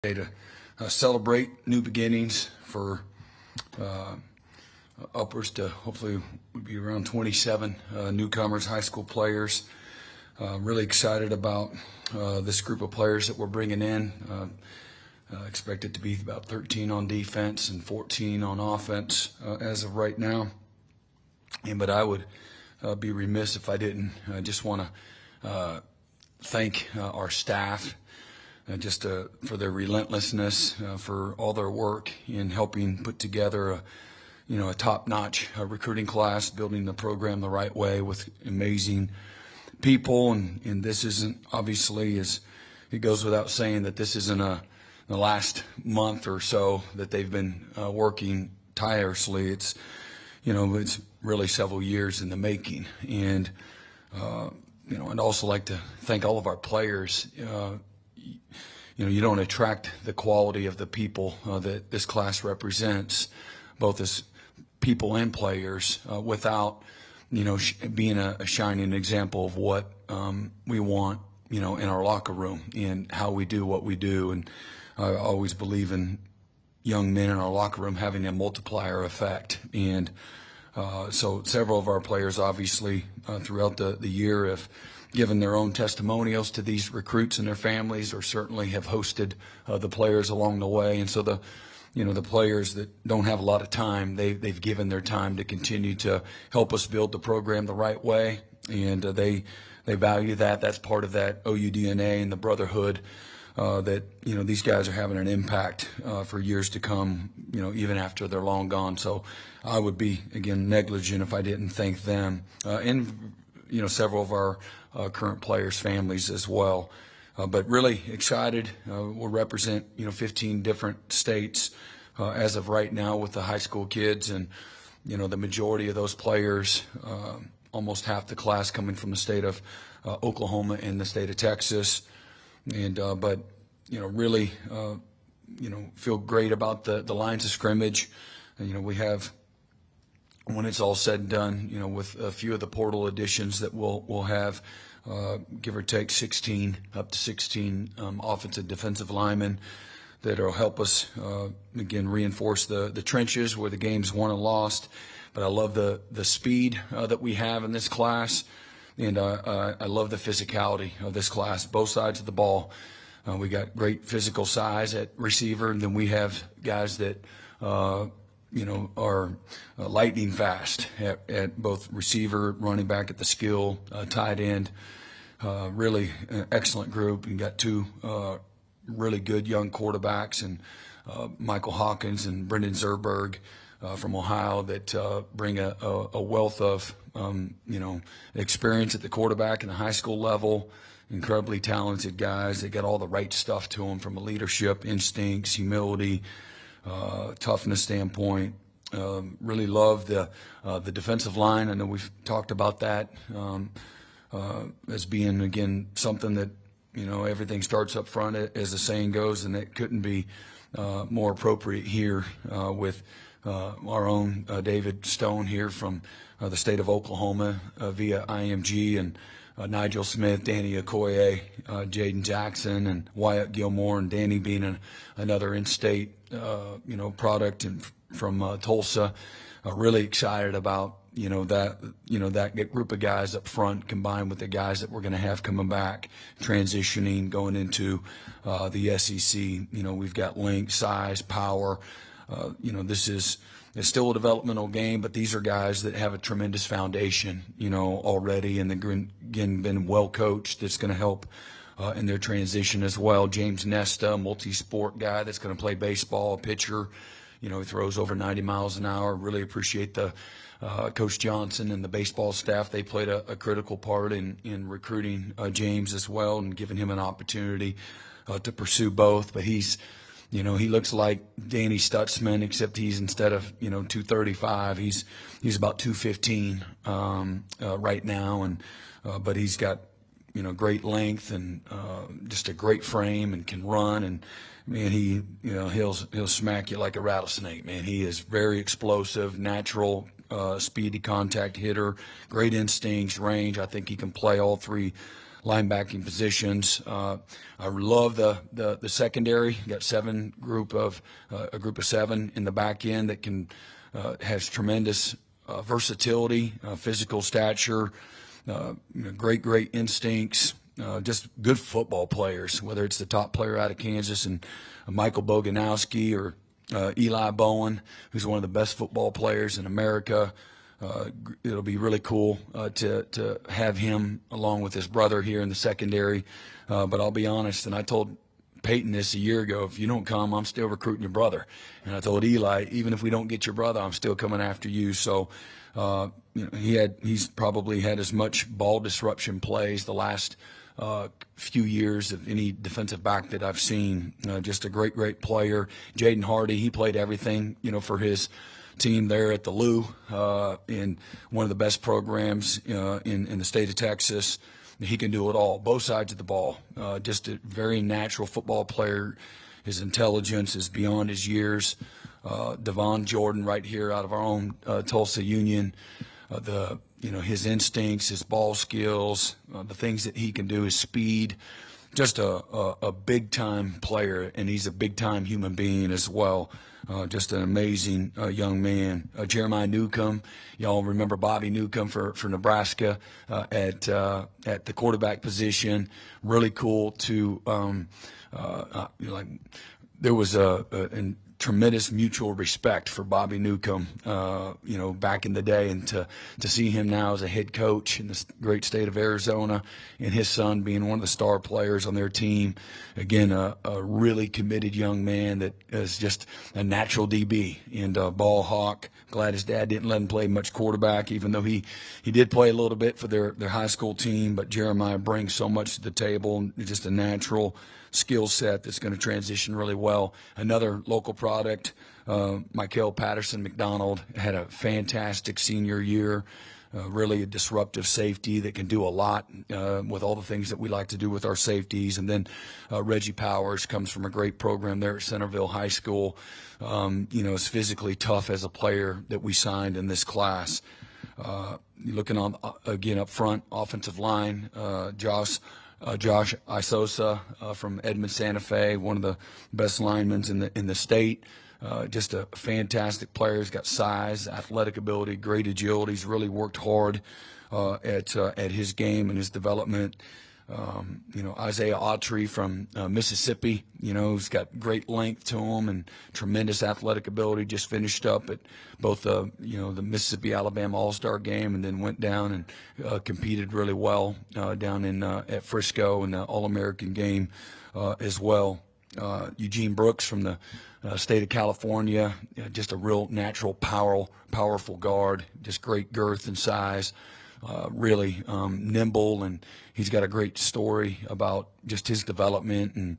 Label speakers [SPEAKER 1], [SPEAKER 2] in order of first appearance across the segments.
[SPEAKER 1] To celebrate new beginnings for upwards to hopefully be around 27 newcomers, high school players. Really excited about this group of players that we're bringing in. Expect it to be about 13 on defense and 14 on offense as of right now. But I would be remiss if I didn't. I just want to thank our staff. For their relentlessness, for all their work in helping put together a top-notch recruiting class, building the program the right way with amazing people. And this isn't, obviously, as it goes without saying, that this isn't the last month or so that they've been working tirelessly. It's really several years in the making. And I'd also like to thank all of our players. You don't attract the quality of the people that this class represents, both as people and players, without, being a shining example of what we want, in our locker room and how we do what we do. And I always believe in young men in our locker room having a multiplier effect. And so several of our players, obviously, throughout the year have given their own testimonials to these recruits and their families, or certainly have hosted the players along the way. And so the players that don't have a lot of time, they've given their time to continue to help us build the program the right way, and they value that. That's part of that OU DNA and the brotherhood that these guys are having an impact for years to come, even after they're long gone. So I would be, again, negligent if I didn't thank them and several of our current players' families as well. But really excited. We'll represent 15 different states as of right now with the high school kids, and the majority of those players, almost half the class, coming from the state of Oklahoma and the state of Texas. And but really feel great about the lines of scrimmage. We have, when it's all said and done, with a few of the portal additions that we'll have, give or take 16, up to 16 offensive defensive linemen that will help us, again, reinforce the trenches where the game's won and lost. But I love the speed that we have in this class, and I love the physicality of this class, both sides of the ball. We got great physical size at receiver, and then we have guys that are lightning fast at both receiver, running back at the skill, tight end. Really an excellent group. You got two really good young quarterbacks, and Michael Hawkins and Brendan Zerberg from Ohio, that bring a wealth of experience at the quarterback and the high school level. Incredibly talented guys. They got all the right stuff to them from a leadership, instincts, humility, toughness standpoint. Really love the defensive line. I know we've talked about that as being, again, something that everything starts up front, as the saying goes, and it couldn't be more appropriate here with our own David Stone here from the state of Oklahoma via IMG, and Nigel Smith, Danny Okoye, Jaden Jackson, and Wyatt Gilmore, and Danny being another in-state product and from Tulsa. Really excited about that group of guys up front, combined with the guys that we're going to have coming back, transitioning, going into the SEC. We've got length, size, power. It's still a developmental game, but these are guys that have a tremendous foundation, already, and again, been well coached. That's going to help in their transition as well. James Nesta, multi-sport guy that's going to play baseball, pitcher. He throws over 90 miles an hour. Really appreciate the Coach Johnson and the baseball staff. They played a critical part in recruiting James as well, and giving him an opportunity to pursue both. But he's, he looks like Danny Stutzman, except he's, instead of 235, he's about 215 right now, and but he's got great length and just a great frame, and can run, and man, he'll smack you like a rattlesnake. Man, he is very explosive, natural, speedy contact hitter, great instincts, range. I think he can play all three linebacking positions. I love the secondary. You got a group of 7 in the back end that has tremendous versatility, physical stature, great instincts, just good football players, whether it's the top player out of Kansas and Michael Boganowski or Eli Bowen, who's one of the best football players in America. It'll be really cool to have him along with his brother here in the secondary. But I'll be honest, and I told Peyton this a year ago, if you don't come, I'm still recruiting your brother. And I told Eli, even if we don't get your brother, I'm still coming after you. So he's probably had as much ball disruption plays the last few years of any defensive back that I've seen. Just a great player. Jaden Hardy, he played everything, for his team there at the Lou in one of the best programs in the state of Texas. He can do it all, both sides of the ball. Just a very natural football player. His intelligence is beyond his years. Devon Jordan right here out of our own Tulsa Union. His instincts, his ball skills, the things that he can do, his speed. Just a big-time player, and he's a big-time human being as well. Just an amazing young man. Jeremiah Newcomb, y'all remember Bobby Newcomb for Nebraska at the quarterback position. Really cool to there was a tremendous mutual respect for Bobby Newcomb, back in the day, and to see him now as a head coach in the great state of Arizona, and his son being one of the star players on their team. Again, a really committed young man that is just a natural DB and a ball hawk. Glad his dad didn't let him play much quarterback, even though he did play a little bit for their high school team. But Jeremiah brings so much to the table, just a natural skill set that's going to transition really well. Another local product, Michael Patterson McDonald, had a fantastic senior year. Really a disruptive safety that can do a lot with all the things that we like to do with our safeties. And then Reggie Powers comes from a great program there at Centerville High School. Is physically tough as a player that we signed in this class. Looking on again up front, offensive line, Josh Isosa from Edmond Santa Fe, one of the best linemen in the state. Just a fantastic player. He's got size, athletic ability, great agility. He's really worked hard at his game and his development. Isaiah Autry from Mississippi, he's got great length to him and tremendous athletic ability. Just finished up at both the Mississippi-Alabama All-Star game, and then went down and competed really well down in at Frisco in the All-American game as well. Eugene Brooks from the state of California, just a real natural, powerful guard, just great girth and size. Really nimble, and he's got a great story about just his development, and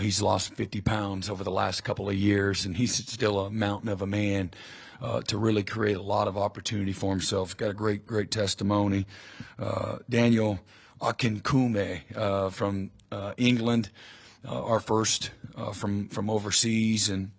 [SPEAKER 1] he's lost 50 pounds over the last couple of years, and he's still a mountain of a man to really create a lot of opportunity for himself. He's got a great testimony. Daniel Akinkume from England, our first from overseas, and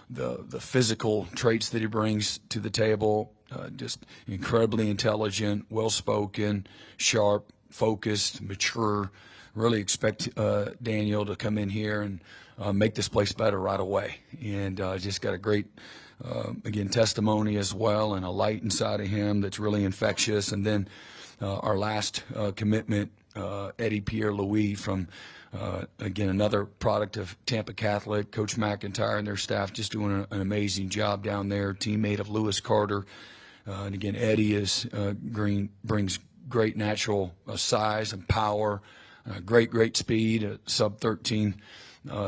[SPEAKER 1] the physical traits that he brings to the table. Just incredibly intelligent, well-spoken, sharp, focused, mature. Really expect Daniel to come in here and make this place better right away. And just got a great, again, testimony as well, and a light inside of him that's really infectious. And then our last commitment, Eddie Pierre-Louis from, again, another product of Tampa Catholic. Coach McIntyre and their staff just doing an amazing job down there. Teammate of Lewis Carter. And again, Eddie brings great natural size and power, great speed, sub 13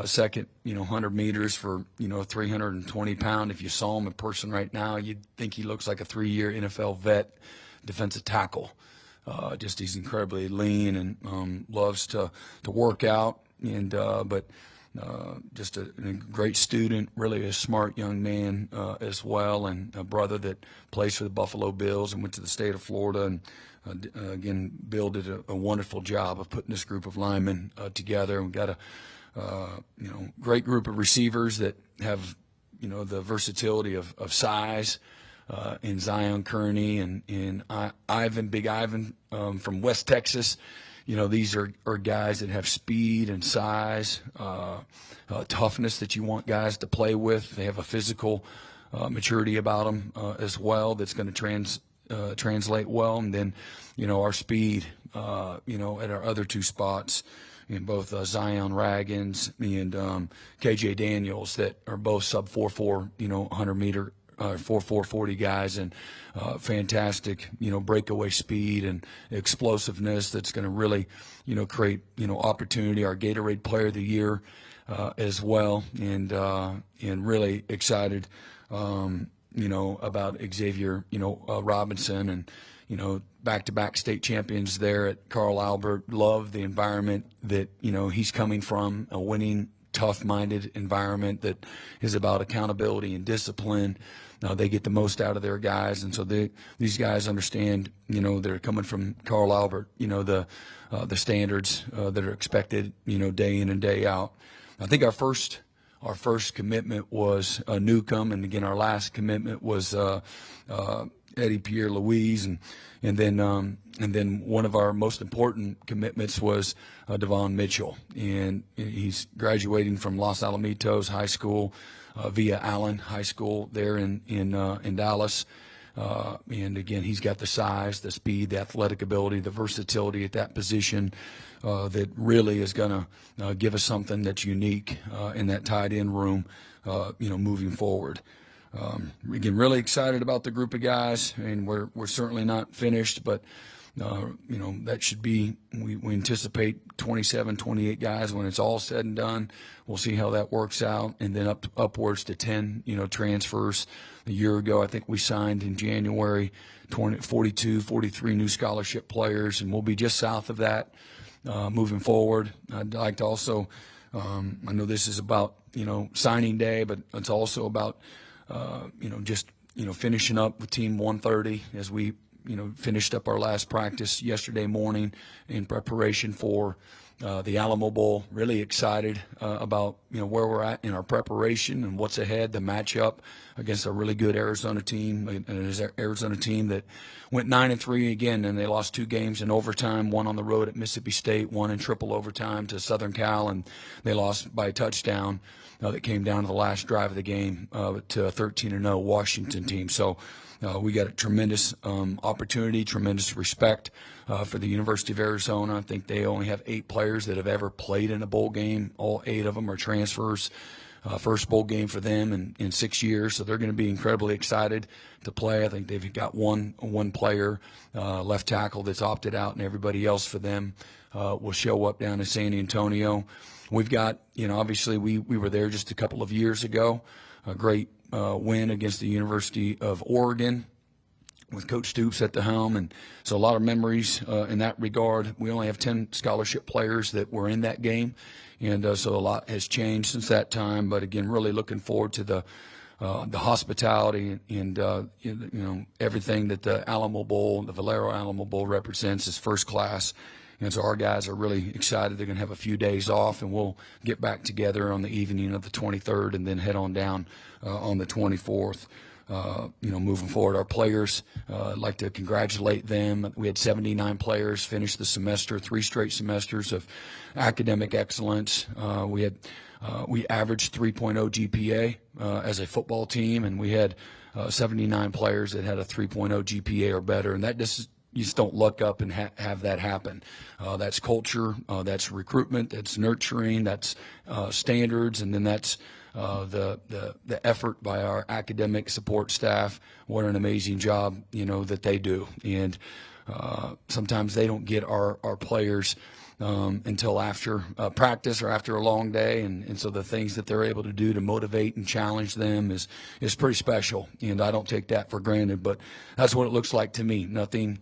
[SPEAKER 1] second, 100 meters for 320 pound. If you saw him in person right now, you'd think he looks like a 3-year NFL vet defensive tackle. Just he's incredibly lean and loves to work out, and but just a great student, really a smart young man as well, and a brother that plays for the Buffalo Bills and went to the state of Florida, and again, Bill did a wonderful job of putting this group of linemen together. We've got a great group of receivers that have the versatility of size, and Zion Kearney and Big Ivan from West Texas. These are guys that have speed and size, toughness that you want guys to play with. They have a physical maturity about them as well that's going to translate well. And then, our speed, at our other two spots in both Zion Raggins and KJ Daniels that are both sub 4.4, 100-meter 4.40 guys, and fantastic, breakaway speed and explosiveness that's going to really, create, opportunity. Our Gatorade Player of the Year as well, and really excited, about Xavier, Robinson, and back-to-back state champions there at Carl Albert. Love the environment that he's coming from, a winning, tough-minded environment that is about accountability and discipline. They get the most out of their guys, and so these guys understand, they're coming from Carl Albert, the standards that are expected, day in and day out. I think our first commitment was Newcomb, and again, our last commitment was Eddie Pierre Louise, and then one of our most important commitments was Devon Mitchell, and he's graduating from Los Alamitos High School via Allen High School there in Dallas. And again, he's got the size, the speed, the athletic ability, the versatility at that position that really is going to give us something that's unique in that tight end room, moving forward. Again, really excited about the group of guys, and we're certainly not finished, but that should be, we anticipate 27, 28 guys when it's all said and done. We'll see how that works out, and then upwards to 10, transfers. A year ago, I think we signed in January 42, 43 new scholarship players, and we'll be just south of that moving forward. I'd like to also, I know this is about, signing day, but it's also about, just, finishing up with Team 130 as we, finished up our last practice yesterday morning in preparation for the Alamo Bowl. Really excited about, where we're at in our preparation and what's ahead, the matchup against a really good Arizona team, and it is an Arizona team that went 9-3 again, and they lost 2 games in overtime, one on the road at Mississippi State, one in triple overtime to Southern Cal, and they lost by a touchdown that came down to the last drive of the game to a 13-0 Washington team. So we got a tremendous opportunity, tremendous respect for the University of Arizona. I think they only have 8 players that have ever played in a bowl game. All 8 of them are transfers. First bowl game for them in 6 years, so they're going to be incredibly excited to play. I think they've got one player, left tackle, that's opted out, and everybody else for them will show up down in San Antonio. We've got, obviously we were there just a couple of years ago, a great win against the University of Oregon with Coach Stoops at the helm, and so a lot of memories in that regard. We only have 10 scholarship players that were in that game, and so a lot has changed since that time. But again, really looking forward to the hospitality and everything that the Alamo Bowl, the Valero Alamo Bowl represents is first class. And so our guys are really excited. They're going to have a few days off, and we'll get back together on the evening of the 23rd and then head on down on the 24th. Moving forward, our players, I'd like to congratulate them. We had 79 players finish the semester, 3 straight semesters of academic excellence. We averaged 3.0 GPA as a football team, and we had 79 players that had a 3.0 GPA or better, and that you just don't look up and have that happen. That's culture, that's recruitment, that's nurturing, that's standards, and then that's the effort by our academic support staff. What an amazing job, that they do. And sometimes they don't get our players until after practice or after a long day, and so the things that they're able to do to motivate and challenge them is pretty special, and I don't take that for granted, but that's what it looks like to me. Nothing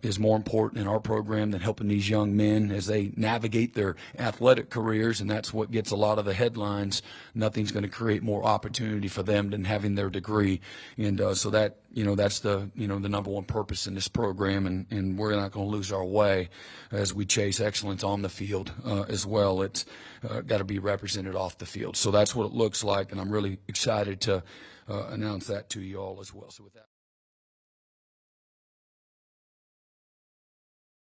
[SPEAKER 1] is more important in our program than helping these young men as they navigate their athletic careers, and that's what gets a lot of the headlines. Nothing's going to create more opportunity for them than having their degree, and so that that's the number one purpose in this program, and we're not going to lose our way as we chase excellence on the field as well. It's got to be represented off the field. So that's what it looks like, and I'm really excited to announce that to you all as well. So with that.